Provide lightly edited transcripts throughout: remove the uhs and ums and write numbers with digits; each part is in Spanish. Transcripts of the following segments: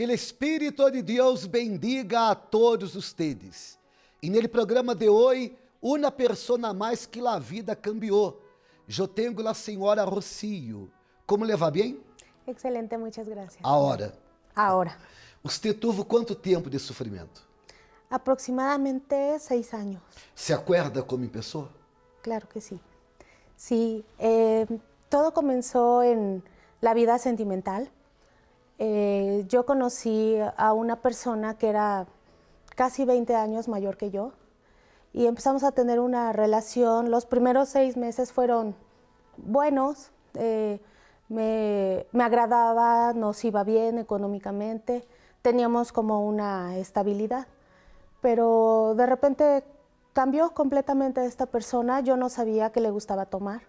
Que o Espírito de Deus bendiga a todos ustedes. E nele programa de hoje, uma persona mais que a vida cambiou. Eu tenho a senhora Rocio. Como le va bem? Excelente, muchas gracias. Ahora. Usted tuvo quanto tempo de sofrimento? Aproximadamente 6 años. Se acuerda como empezó? Claro que sí. Sí, todo comenzó en la vida sentimental. Yo conocí a una persona que era casi 20 años mayor que yo y empezamos a tener una relación. Los primeros 6 meses fueron buenos, me agradaba, nos iba bien económicamente, teníamos como una estabilidad, pero de repente cambió completamente esta persona. Yo no sabía que le gustaba tomar,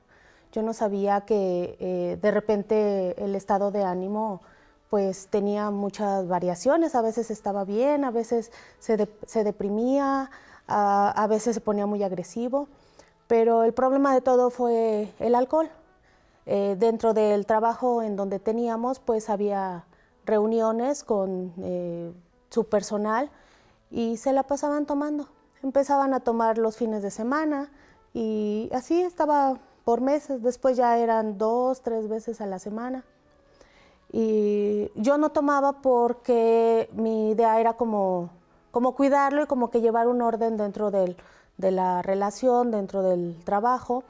yo no sabía que de repente el estado de ánimo pues tenía muchas variaciones, a veces estaba bien, a veces se deprimía, a veces se ponía muy agresivo, pero el problema de todo fue el alcohol. Dentro del trabajo en donde teníamos, pues había reuniones con su personal y se la pasaban tomando. Empezaban a tomar los fines de semana y así estaba por meses, después ya eran 2, 3 veces a la semana. Y yo no tomaba porque mi idea era como cuidarlo y como que llevar un orden dentro de la relación, dentro del trabajo.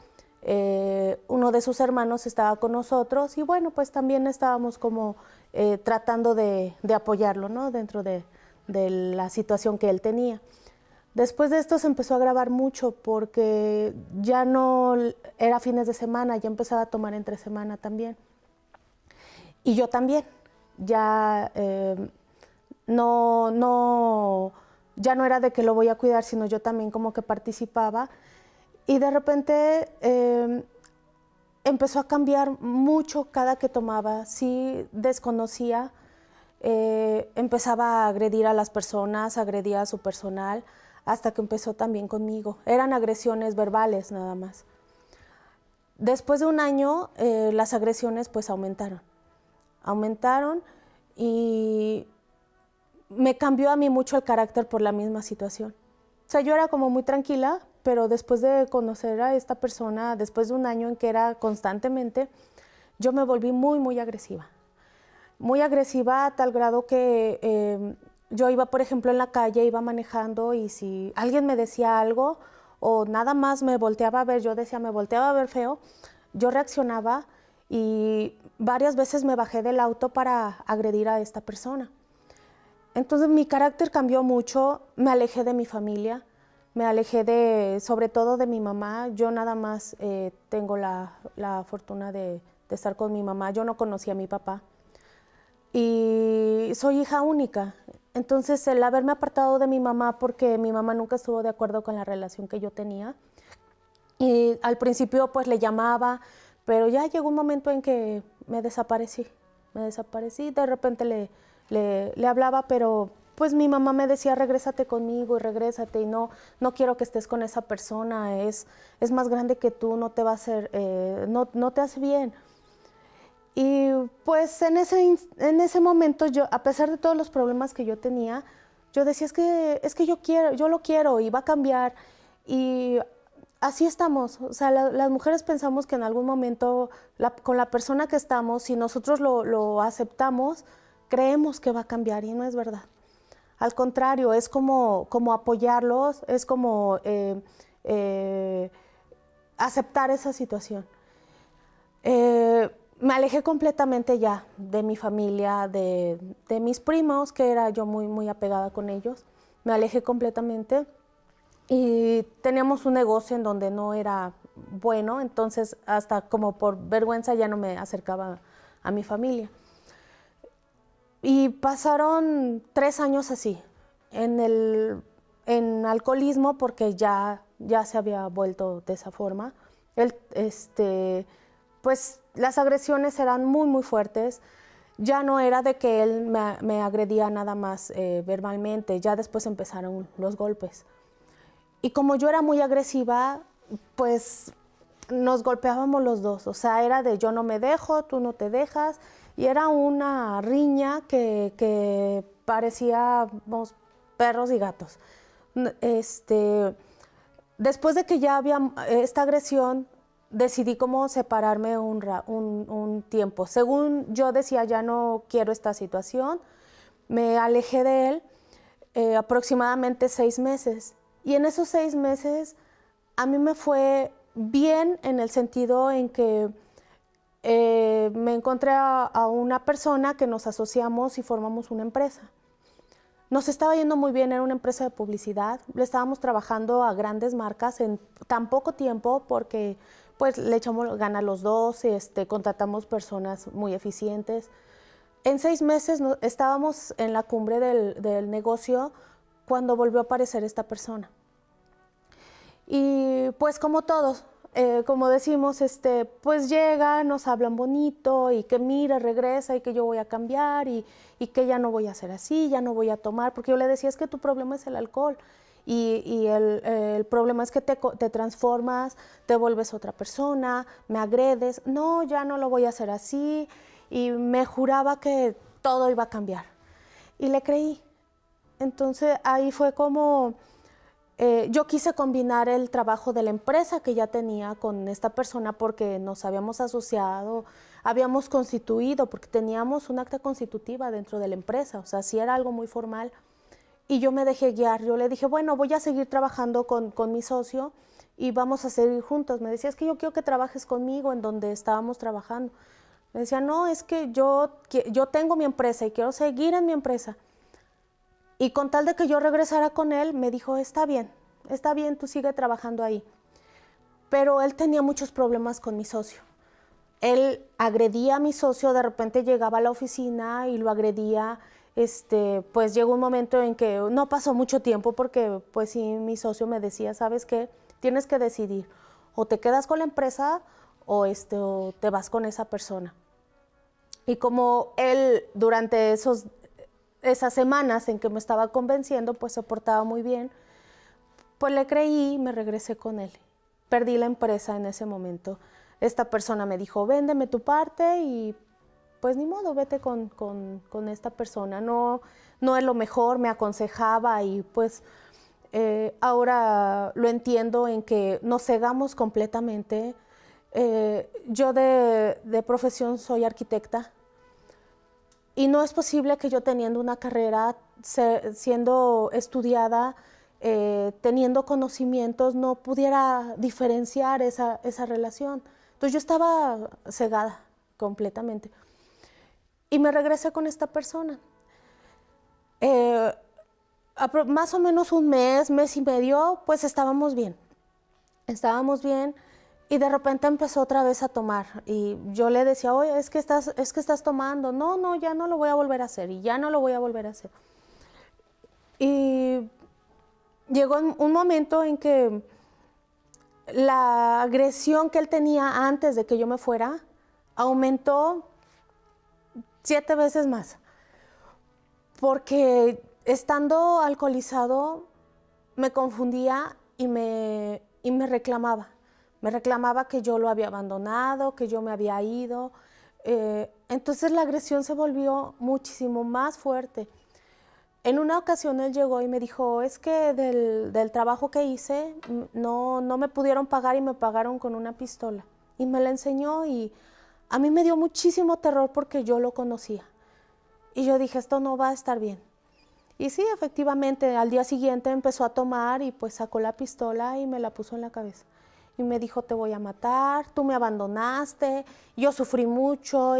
Uno de sus hermanos estaba con nosotros y bueno, pues también estábamos como tratando de apoyarlo, ¿no? Dentro de la situación que él tenía. Después de esto se empezó a agravar mucho porque ya no era fines de semana, ya empezaba a tomar entre semana también. Y yo también, ya ya no era de que lo voy a cuidar, sino yo también como que participaba. Y de repente empezó a cambiar mucho cada que tomaba. Sí desconocía, empezaba a agredir a las personas, agredía a su personal, hasta que empezó también conmigo. Eran agresiones verbales nada más. Después de un año, las agresiones pues aumentaron y me cambió a mí mucho el carácter por la misma situación. O sea, yo era como muy tranquila, pero después de conocer a esta persona, después de un año en que era constantemente, yo me volví muy, muy agresiva. Muy agresiva a tal grado que yo iba, por ejemplo, en la calle, iba manejando y si alguien me decía algo o nada más me volteaba a ver, yo decía, me volteaba a ver feo, yo reaccionaba y varias veces me bajé del auto para agredir a esta persona. Entonces mi carácter cambió mucho, me alejé de mi familia, me alejé sobre todo de mi mamá. Yo nada más tengo la fortuna de estar con mi mamá. Yo no conocí a mi papá y soy hija única. Entonces el haberme apartado de mi mamá porque mi mamá nunca estuvo de acuerdo con la relación que yo tenía y al principio pues le llamaba, pero ya llegó un momento en que me desaparecí, de repente le hablaba, pero pues mi mamá me decía, regrésate conmigo y regrésate y no quiero que estés con esa persona, es más grande que tú, no te va a hacer, no te hace bien. Y pues en ese momento yo, a pesar de todos los problemas que yo tenía, yo decía, es que yo lo quiero y va a cambiar. Y así estamos, o sea, las mujeres pensamos que en algún momento con la persona que estamos, si nosotros lo aceptamos, creemos que va a cambiar y no es verdad. Al contrario, es como apoyarlos, es como aceptar esa situación. Me alejé completamente ya de mi familia, de mis primos, que era yo muy, muy apegada con ellos. Me alejé completamente. Y teníamos un negocio en donde no era bueno, entonces hasta como por vergüenza ya no me acercaba a mi familia. Y pasaron 3 años así, en alcoholismo, porque ya se había vuelto de esa forma. Pues las agresiones eran muy, muy fuertes. Ya no era de que él me agredía nada más verbalmente, ya después empezaron los golpes. Y como yo era muy agresiva, pues nos golpeábamos los dos. O sea, era de yo no me dejo, tú no te dejas. y era una riña que parecíamos perros y gatos. Después de que ya había esta agresión, decidí cómo separarme un tiempo. Según yo decía, ya no quiero esta situación, me alejé de él aproximadamente 6 meses. Y en esos 6 meses a mí me fue bien en el sentido en que me encontré a una persona que nos asociamos y formamos una empresa. Nos estaba yendo muy bien, era una empresa de publicidad, le estábamos trabajando a grandes marcas en tan poco tiempo porque pues le echamos ganas los dos, contratamos personas muy eficientes. En 6 meses estábamos en la cumbre del negocio cuando volvió a aparecer esta persona. Y pues como todos, como decimos, pues llega, nos hablan bonito y que mira, regresa y que yo voy a cambiar y que ya no voy a hacer así, ya no voy a tomar, porque yo le decía, es que tu problema es el alcohol y el problema es que te transformas, te vuelves otra persona, me agredes, no, ya no lo voy a hacer así, y me juraba que todo iba a cambiar y le creí. Entonces ahí fue como... yo quise combinar el trabajo de la empresa que ya tenía con esta persona porque nos habíamos asociado, habíamos constituido, porque teníamos un acta constitutiva dentro de la empresa, o sea, sí era algo muy formal. Y yo me dejé guiar, yo le dije, bueno, voy a seguir trabajando con mi socio y vamos a seguir juntos. Me decía, es que yo quiero que trabajes conmigo en donde estábamos trabajando. Me decía, no, es que yo tengo mi empresa y quiero seguir en mi empresa. Y con tal de que yo regresara con él, me dijo, está bien, tú sigue trabajando ahí. Pero él tenía muchos problemas con mi socio. Él agredía a mi socio, de repente llegaba a la oficina y lo agredía. Pues llegó un momento en que no pasó mucho tiempo porque pues sí, mi socio me decía, ¿sabes qué? Tienes que decidir, o te quedas con la empresa o te vas con esa persona. Y como él durante esas semanas en que me estaba convenciendo, pues se portaba muy bien, pues le creí y me regresé con él. Perdí la empresa en ese momento. Esta persona me dijo, véndeme tu parte y pues ni modo, vete con esta persona. No es lo mejor, me aconsejaba y pues ahora lo entiendo en que nos cegamos completamente. Yo de profesión soy arquitecta. Y no es posible que yo teniendo una carrera, siendo estudiada, teniendo conocimientos, no pudiera diferenciar esa relación. Entonces yo estaba cegada completamente. Y me regresé con esta persona. Más o menos un mes y medio, pues estábamos bien. Estábamos bien. Y de repente empezó otra vez a tomar y yo le decía, oye, es que estás tomando. No, ya no lo voy a volver a hacer y ya no lo voy a volver a hacer. Y llegó un momento en que la agresión que él tenía antes de que yo me fuera aumentó 7 veces más. Porque estando alcoholizado me confundía y me reclamaba. Me reclamaba que yo lo había abandonado, que yo me había ido. Entonces la agresión se volvió muchísimo más fuerte. En una ocasión él llegó y me dijo, es que del trabajo que hice no me pudieron pagar y me pagaron con una pistola. Y me la enseñó y a mí me dio muchísimo terror porque yo lo conocía. Y yo dije, esto no va a estar bien. Y sí, efectivamente, al día siguiente empezó a tomar y pues sacó la pistola y me la puso en la cabeza. Y me dijo, te voy a matar, tú me abandonaste, yo sufrí mucho,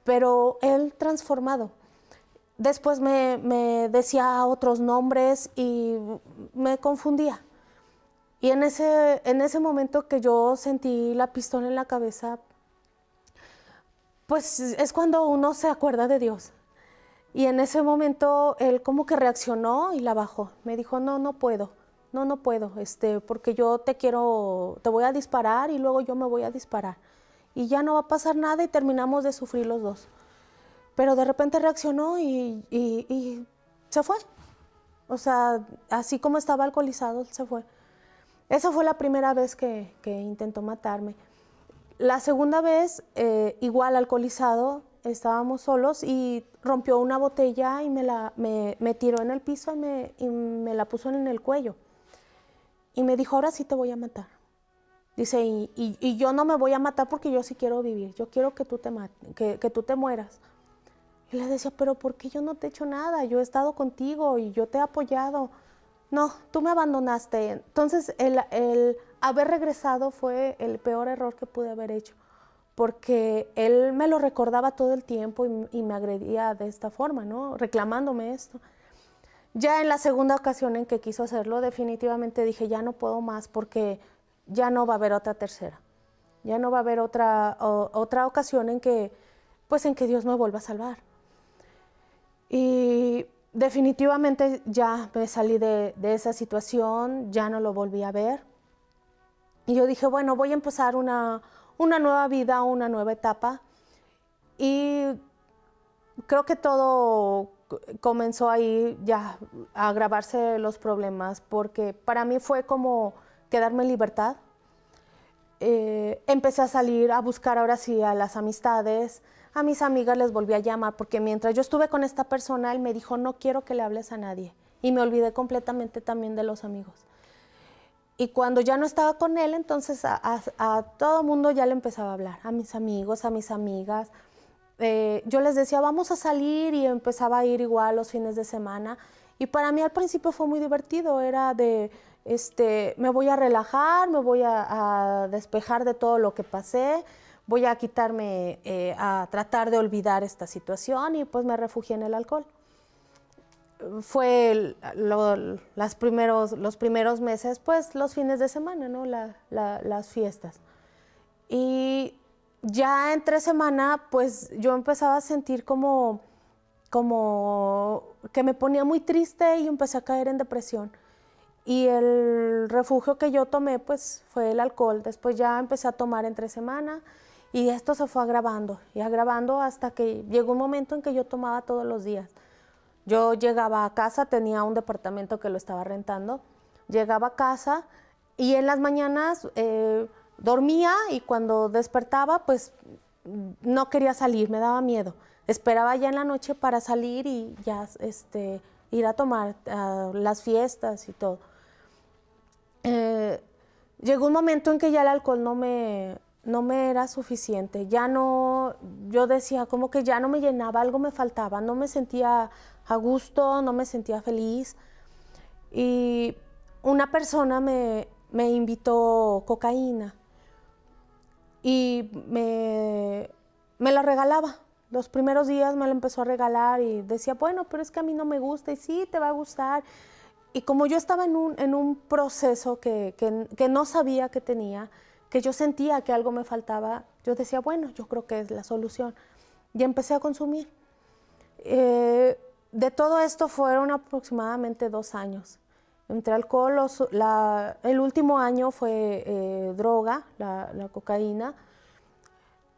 pero él transformado. Después me decía otros nombres y me confundía. Y en ese momento que yo sentí la pistola en la cabeza, pues es cuando uno se acuerda de Dios. Y en ese momento él como que reaccionó y la bajó. Me dijo, no puedo. No puedo, porque yo te voy a disparar y luego yo me voy a disparar. Y ya no va a pasar nada y terminamos de sufrir los dos. Pero de repente reaccionó y se fue. O sea, así como estaba alcoholizado, se fue. Esa fue la primera vez que intentó matarme. La segunda vez, igual alcoholizado, estábamos solos y rompió una botella y me tiró en el piso y me la puso en el cuello. Y me dijo, ahora sí te voy a matar. Dice, y yo no me voy a matar porque yo sí quiero vivir, yo quiero que tú te mueras. Y le decía, pero ¿por qué yo no te he hecho nada? Yo he estado contigo y yo te he apoyado. No, tú me abandonaste. Entonces, el haber regresado fue el peor error que pude haber hecho, porque él me lo recordaba todo el tiempo y me agredía de esta forma, ¿no? Reclamándome esto. Ya en la segunda ocasión en que quiso hacerlo, definitivamente dije, ya no puedo más porque ya no va a haber otra tercera. Ya no va a haber otra ocasión en que Dios me vuelva a salvar. Y definitivamente ya me salí de esa situación, ya no lo volví a ver. Y yo dije, bueno, voy a empezar una nueva vida, una nueva etapa. Y creo que todo comenzó ahí ya a agravarse los problemas, porque para mí fue como quedarme en libertad. Empecé a salir, a buscar ahora sí a las amistades, a mis amigas les volví a llamar, porque mientras yo estuve con esta persona, él me dijo, no quiero que le hables a nadie. Y me olvidé completamente también de los amigos. Y cuando ya no estaba con él, entonces a todo mundo ya le empezaba a hablar, a mis amigos, a mis amigas. Yo les decía, vamos a salir, y empezaba a ir igual los fines de semana. Y para mí al principio fue muy divertido, era de, me voy a relajar, me voy a despejar de todo lo que pasé, voy a quitarme, a tratar de olvidar esta situación, y pues me refugié en el alcohol. Fue los primeros meses, pues los fines de semana, ¿no? Las fiestas. Y ya entre semana, pues yo empezaba a sentir como que me ponía muy triste y empecé a caer en depresión. Y el refugio que yo tomé, pues fue el alcohol. Después ya empecé a tomar entre semana y esto se fue agravando y agravando hasta que llegó un momento en que yo tomaba todos los días. Yo llegaba a casa, tenía un departamento que lo estaba rentando, llegaba a casa y en las mañanas dormía, y cuando despertaba pues no quería salir, me daba miedo. Esperaba ya en la noche para salir y ya ir a tomar las fiestas y todo. Llegó un momento en que ya el alcohol no me era suficiente, ya no, yo decía como que ya no me llenaba, algo me faltaba, no me sentía a gusto, no me sentía feliz. Y una persona me invitó cocaína y me la regalaba. Los primeros días me la empezó a regalar y decía, bueno, pero es que a mí no me gusta, y sí, te va a gustar. Y como yo estaba en un proceso que no sabía que tenía, que yo sentía que algo me faltaba, yo decía, bueno, yo creo que es la solución. Y empecé a consumir. De todo esto fueron aproximadamente 2 años. Entre alcohol, el último año fue droga, la cocaína,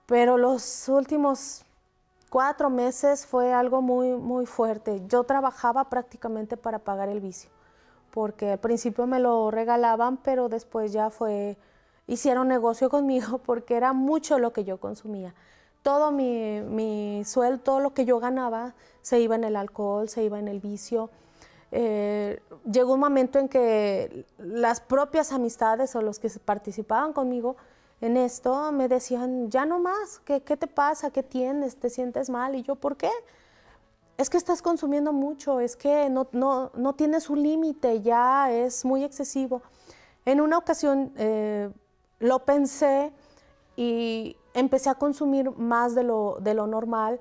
pero los últimos 4 meses fue algo muy, muy fuerte. Yo trabajaba prácticamente para pagar el vicio, porque al principio me lo regalaban, pero después ya hicieron negocio conmigo porque era mucho lo que yo consumía. Todo mi sueldo, todo lo que yo ganaba, se iba en el alcohol, se iba en el vicio. Llegó un momento en que las propias amistades o los que participaban conmigo en esto me decían, ya no más, ¿qué te pasa? ¿Qué tienes? ¿Te sientes mal? Y yo, ¿por qué? Es que estás consumiendo mucho, es que no tienes un límite, ya es muy excesivo. En una ocasión lo pensé y empecé a consumir más de lo normal.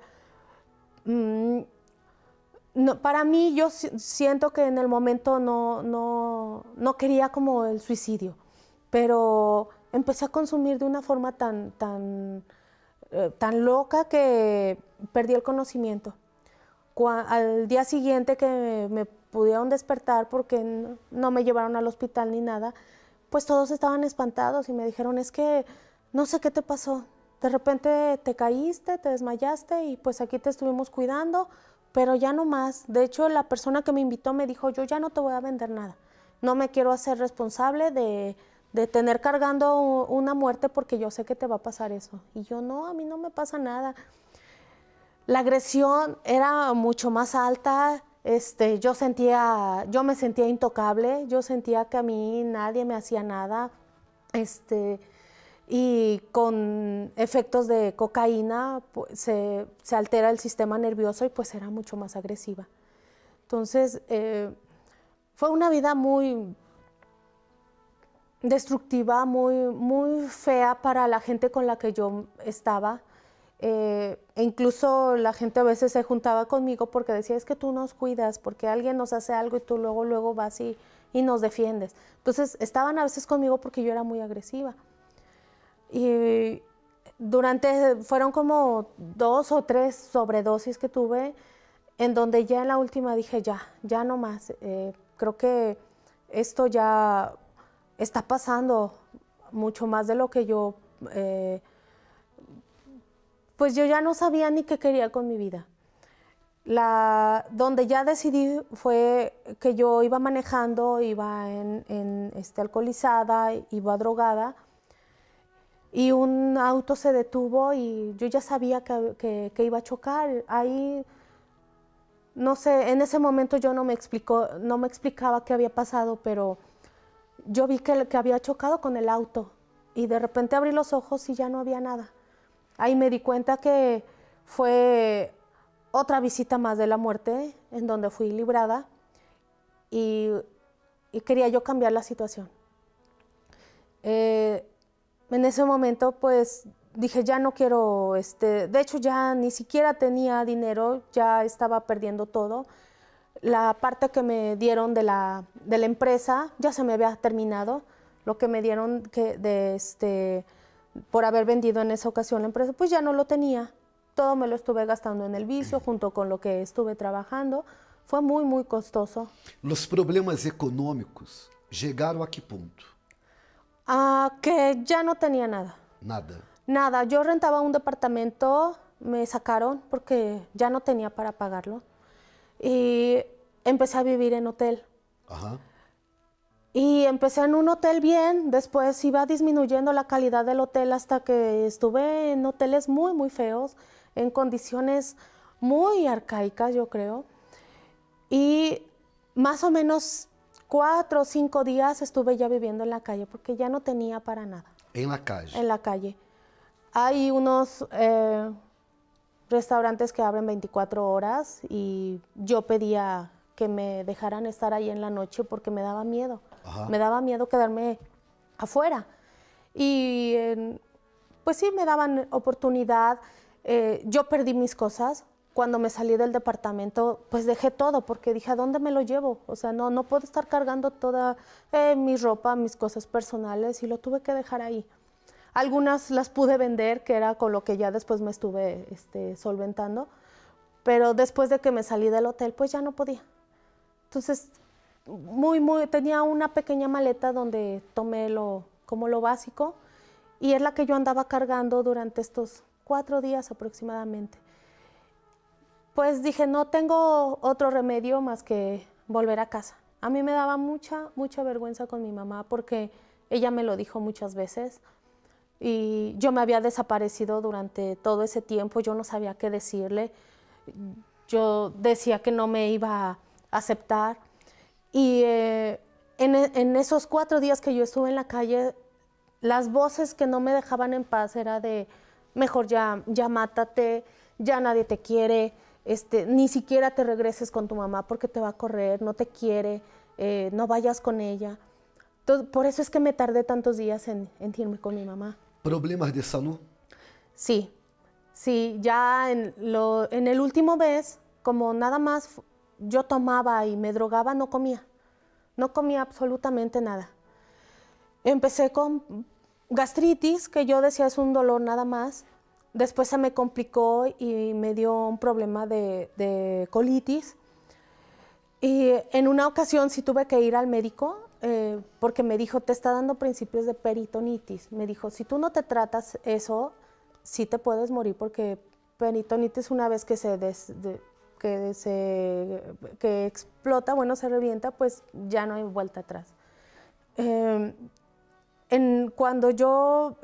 Para mí, yo siento que en el momento no quería como el suicidio, pero empecé a consumir de una forma tan loca que perdí el conocimiento. Al día siguiente que me pudieron despertar, porque no me llevaron al hospital ni nada, pues todos estaban espantados y me dijeron, es que no sé qué te pasó, de repente te caíste, te desmayaste y pues aquí te estuvimos cuidando, pero ya no más. De hecho, la persona que me invitó me dijo, yo ya no te voy a vender nada, no me quiero hacer responsable de tener cargando una muerte porque yo sé que te va a pasar eso. Y yo, no, a mí no me pasa nada. La agresión era mucho más alta. Yo me sentía intocable, yo sentía que a mí nadie me hacía nada. Y con efectos de cocaína pues, se altera el sistema nervioso y pues era mucho más agresiva. Entonces, fue una vida muy destructiva, muy fea para la gente con la que yo estaba. E incluso la gente a veces se juntaba conmigo porque decía, es que tú nos cuidas, porque alguien nos hace algo y tú luego vas y nos defiendes. Entonces, estaban a veces conmigo porque yo era muy agresiva. Y fueron como 2 o 3 sobredosis que tuve, en donde ya en la última dije, ya no más. Creo que esto ya está pasando mucho más de lo que yo, pues yo ya no sabía ni qué quería con mi vida. Donde ya decidí fue que yo iba manejando, iba alcoholizada, iba drogada, y un auto se detuvo y yo ya sabía que iba a chocar. Ahí, no sé, en ese momento yo no me explicaba qué había pasado, pero yo vi que había chocado con el auto y de repente abrí los ojos y ya no había nada. Ahí me di cuenta que fue otra visita más de la muerte en donde fui librada y quería yo cambiar la situación. En ese momento pues dije ya no quiero, de hecho ya ni siquiera tenía dinero, ya estaba perdiendo todo. La parte que me dieron de la empresa ya se me había terminado. Lo que me dieron por haber vendido en esa ocasión la empresa, pues ya no lo tenía. Todo me lo estuve gastando en el vicio, junto con lo que estuve trabajando. Fue muy costoso. Los problemas econômicos llegaram a que ponto? Que ya no tenía nada. Nada. Nada, yo rentaba un departamento, me sacaron porque ya no tenía para pagarlo. Y empecé a vivir en hotel. Ajá. Y empecé en un hotel bien, después iba disminuyendo la calidad del hotel hasta que estuve en hoteles muy feos, en condiciones muy arcaicas, yo creo. Y más o menos 4 o 5 días estuve ya viviendo en la calle porque ya no tenía para nada. En la calle. En la calle. Hay unos restaurantes que abren 24 horas y yo pedía que me dejaran estar ahí en la noche porque me daba miedo. Ajá. Me daba miedo quedarme afuera. Y pues sí, me daban oportunidad. Yo perdí mis cosas. Cuando me salí del departamento, pues dejé todo porque dije, ¿a dónde me lo llevo? O sea, no puedo estar cargando toda mi ropa, mis cosas personales, y lo tuve que dejar ahí. Algunas las pude vender, que era con lo que ya después me estuve solventando, pero después de que me salí del hotel, pues ya no podía. Entonces, tenía una pequeña maleta donde tomé como lo básico, y es la que yo andaba cargando durante estos 4 días aproximadamente. Pues dije, no tengo otro remedio más que volver a casa. A mí me daba mucha vergüenza con mi mamá porque ella me lo dijo muchas veces y yo me había desaparecido durante todo ese tiempo, yo no sabía qué decirle. Yo decía que no me iba a aceptar y en esos 4 días que yo estuve en la calle, las voces que no me dejaban en paz era de, mejor ya mátate, ya nadie te quiere, ni siquiera te regreses con tu mamá porque te va a correr, no te quiere, no vayas con ella. Entonces, por eso es que me tardé tantos días en irme con mi mamá. ¿Problemas de salud? Sí, ya en el último mes, como nada más yo tomaba y me drogaba, no comía absolutamente nada. Empecé con gastritis, que yo decía es un dolor nada más. Después se me complicó y me dio un problema de colitis. Y en una ocasión sí tuve que ir al médico porque me dijo, te está dando principios de peritonitis. Me dijo, si tú no te tratas eso, sí te puedes morir porque peritonitis una vez que que explota, bueno, se revienta, pues ya no hay vuelta atrás. Cuando yo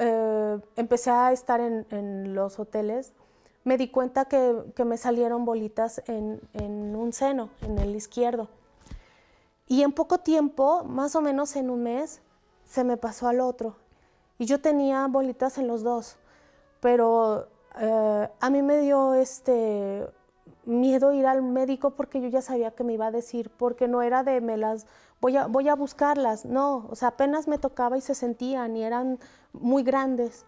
empecé a estar en los hoteles, me di cuenta que me salieron bolitas en un seno, en el izquierdo. Y en poco tiempo, más o menos en un mes, se me pasó al otro. Y yo tenía bolitas en los dos, pero a mí me dio miedo ir al médico porque yo ya sabía que me iba a decir, porque no era de voy a buscarlas, no, o sea, apenas me tocaba y se sentían y eran muy grandes.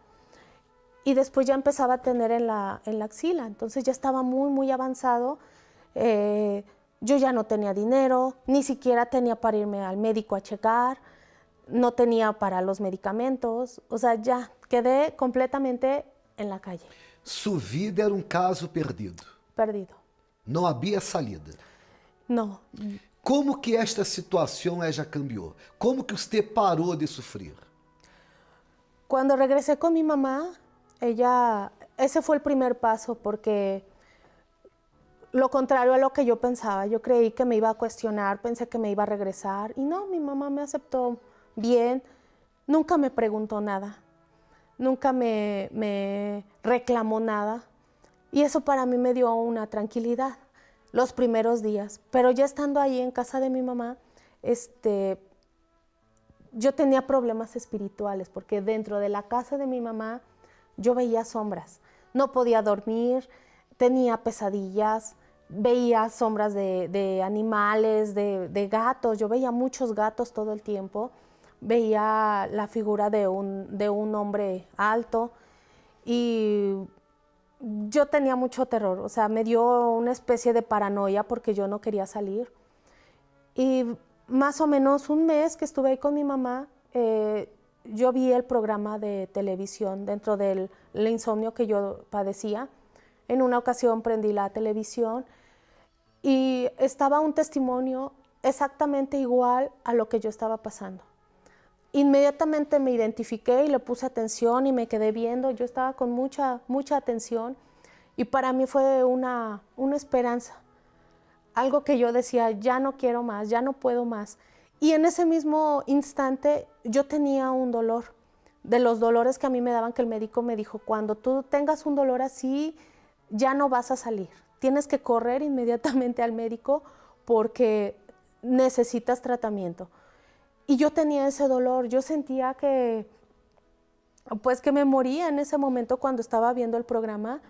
Y después ya empezaba a tener en la axila, entonces ya estaba muy, muy avanzado. Yo ya no tenía dinero, ni siquiera tenía para irme al médico a checar, no tenía para los medicamentos, o sea, ya quedé completamente en la calle. Su vida era um caso perdido. Perdido. Não havia salida. No. Como que esta situação já cambiou? Como que você parou de sofrer? Cuando regresé con mi mamá, ese fue el primer paso porque lo contrario a lo que yo pensaba, yo creí que me iba a cuestionar, pensé que me iba a regresar y no, mi mamá me aceptó bien, nunca me preguntó nada, nunca me reclamó nada y eso para mí me dio una tranquilidad los primeros días, pero ya estando ahí en casa de mi mamá, yo tenía problemas espirituales porque dentro de la casa de mi mamá yo veía sombras, no podía dormir, tenía pesadillas, veía sombras de animales, de gatos, yo veía muchos gatos todo el tiempo, veía la figura de un hombre alto y yo tenía mucho terror, o sea, me dio una especie de paranoia porque yo no quería salir. Y más o menos un mes que estuve ahí con mi mamá, yo vi el programa de televisión dentro del insomnio que yo padecía. En una ocasión prendí la televisión y estaba un testimonio exactamente igual a lo que yo estaba pasando. Inmediatamente me identifiqué y le puse atención y me quedé viendo. Yo estaba con mucha, mucha atención y para mí fue una esperanza. Algo que yo decía, ya no quiero más, ya no puedo más. Y en ese mismo instante yo tenía un dolor, de los dolores que a mí me daban, que el médico me dijo, cuando tú tengas un dolor así, ya no vas a salir. Tienes que correr inmediatamente al médico porque necesitas tratamiento. Y yo tenía ese dolor, yo sentía que me moría en ese momento cuando estaba viendo el programa.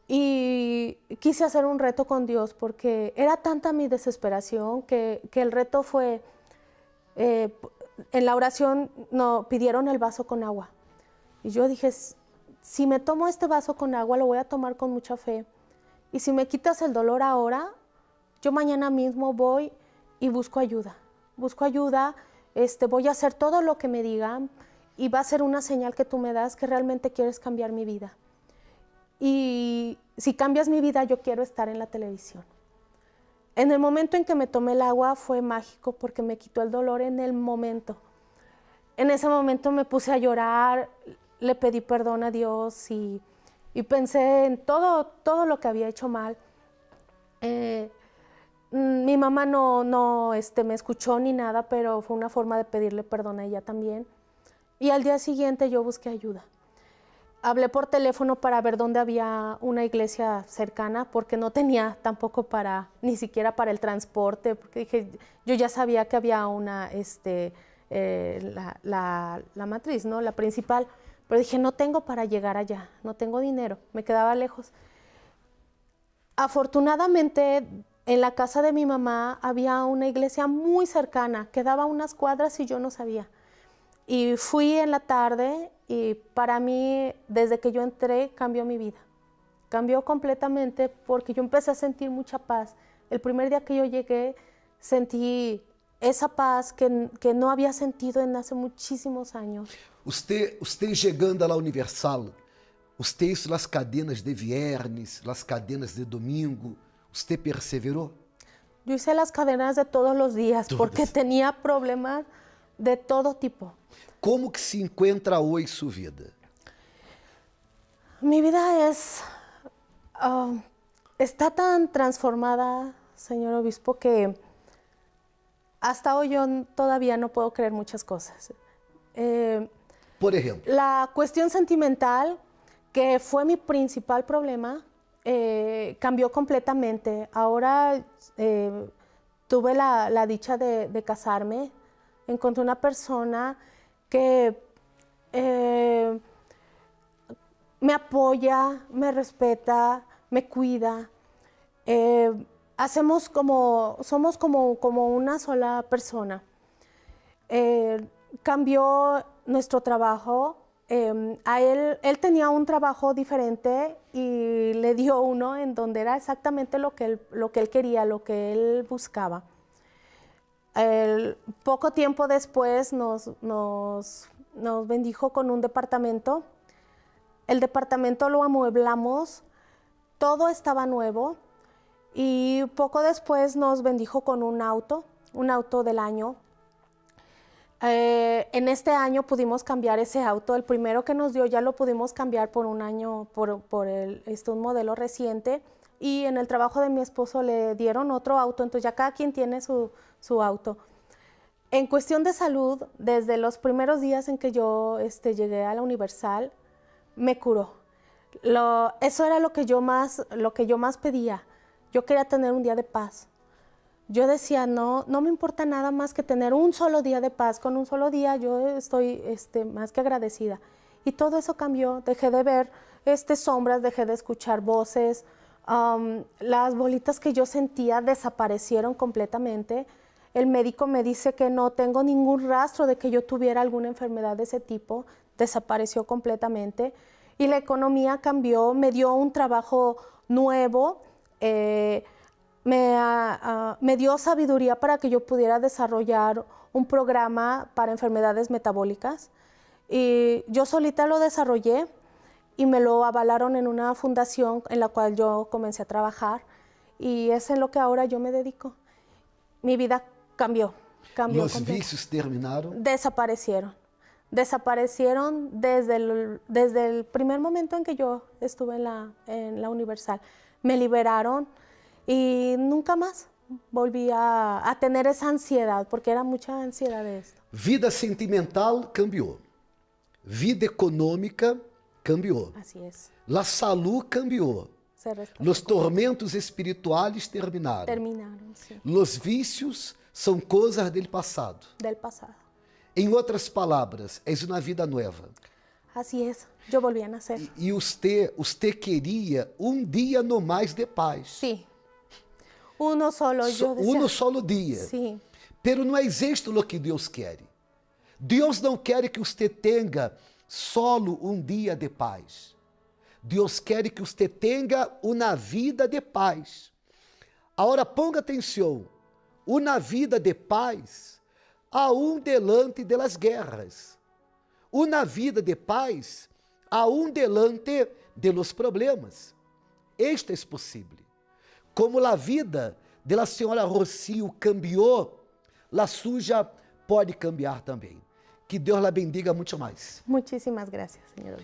Y quise hacer un reto con Dios porque era tanta mi desesperación que el reto fue, en la oración pidieron el vaso con agua. Y yo dije, si me tomo este vaso con agua lo voy a tomar con mucha fe. Y si me quitas el dolor ahora, yo mañana mismo voy y busco ayuda. Busco ayuda, voy a hacer todo lo que me digan y va a ser una señal que tú me das que realmente quieres cambiar mi vida. Y si cambias mi vida, yo quiero estar en la televisión. En el momento en que me tomé el agua fue mágico porque me quitó el dolor en el momento. En ese momento me puse a llorar, le pedí perdón a Dios y pensé en todo lo que había hecho mal. Mi mamá no me escuchó ni nada, pero fue una forma de pedirle perdón a ella también. Y al día siguiente yo busqué ayuda. Hablé por teléfono para ver dónde había una iglesia cercana, porque no tenía tampoco ni siquiera para el transporte, porque dije, yo ya sabía que había una, la matriz, ¿no? La principal, pero dije, no tengo para llegar allá, no tengo dinero, me quedaba lejos. Afortunadamente, en la casa de mi mamá había una iglesia muy cercana, quedaba unas cuadras y yo no sabía. Y fui en la tarde y para mí, desde que yo entré, cambió mi vida. Cambió completamente porque yo empecé a sentir mucha paz. El primer día que yo llegué, sentí esa paz que no había sentido en hace muchísimos años. Usted llegando a la Universal, usted hizo las cadenas de viernes, las cadenas de domingo, ¿usted perseveró? Yo hice las cadenas de todos los días porque tenía problemas de todo tipo. Como que se encuentra hoy su vida? Mi vida está tan transformada, señor obispo, que hasta hoy yo todavía no puedo creer muchas cosas. Por ejemplo. La cuestión sentimental que fue mi principal problema, cambió completamente. Ahora tuve la dicha de casarme, encontré una persona que me apoya, me respeta, me cuida. Somos como una sola persona. Cambió nuestro trabajo. Él tenía un trabajo diferente y le dio uno en donde era exactamente lo que él quería, lo que él buscaba. Poco tiempo después nos bendijo con un departamento. El departamento lo amueblamos, todo estaba nuevo y poco después nos bendijo con un auto del año. En este año pudimos cambiar ese auto. El primero que nos dio ya lo pudimos cambiar por un año, por un modelo reciente. Y en el trabajo de mi esposo le dieron otro auto, entonces ya cada quien tiene su auto. En cuestión de salud, desde los primeros días en que yo llegué a la Universal, me curó. Eso era lo que yo más pedía. Yo quería tener un día de paz. Yo decía, no me importa nada más que tener un solo día de paz. Con un solo día yo estoy más que agradecida. Y todo eso cambió. Dejé de ver sombras, dejé de escuchar voces. Las bolitas que yo sentía desaparecieron completamente. El médico me dice que no tengo ningún rastro de que yo tuviera alguna enfermedad de ese tipo. Desapareció completamente. Y la economía cambió, me dio un trabajo nuevo. Me dio sabiduría para que yo pudiera desarrollar un programa para enfermedades metabólicas. Y yo solita lo desarrollé y me lo avalaron en una fundación en la cual yo comencé a trabajar. Y es en lo que ahora yo me dedico. Mi vida cambió. Los vicios terminaron. Desaparecieron desde el primer momento en que yo estuve en la Universal. Me liberaron. Y nunca más volví a tener esa ansiedad, porque era mucha ansiedad de esto. Vida sentimental cambió. Vida econômica cambiou. Así es. La salud cambiou. Los tormentos espirituales terminaron. Terminaron, sí. Los vicios são coisas del passado. Del pasado. Em outras palavras, é uma vida nova. Así es. Yo volví a nacer. E usted queria dia no mais de paz. Sí. Uno solo, yo decía. Uno solo dia. Sí. Pero não é isto o que Deus quer. Deus não quer que você tenha solo dia de paz. Deus quer que você tenha uma vida de paz. Agora, ponga atenção. Uma vida de paz aún delante de las guerras. Uma vida de paz aún delante de los problemas. Esto é possível. Como a vida da senhora Rocio cambiou, a suja pode cambiar também. Que Deus la bendiga muito mais. Muchísimas gracias, señor.